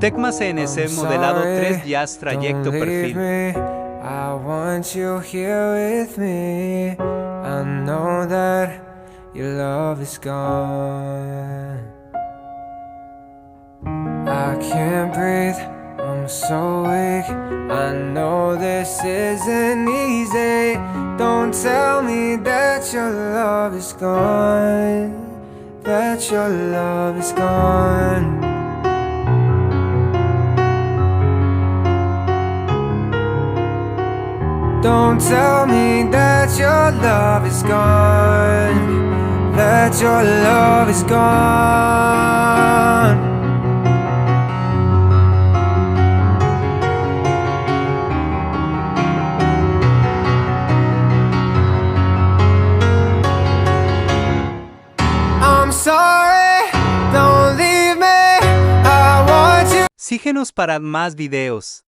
Tecma CNC modelado 3 Jazz trayecto perfil. I want you here with me. I know that your love is gone. I can't breathe, I'm so weak. I know this isn't easy. Don't tell me that your love is gone, that your love is gone. Don't tell me that your love is gone, that your love is gone. I'm sorry, don't leave me, I want you. Síguenos para más videos.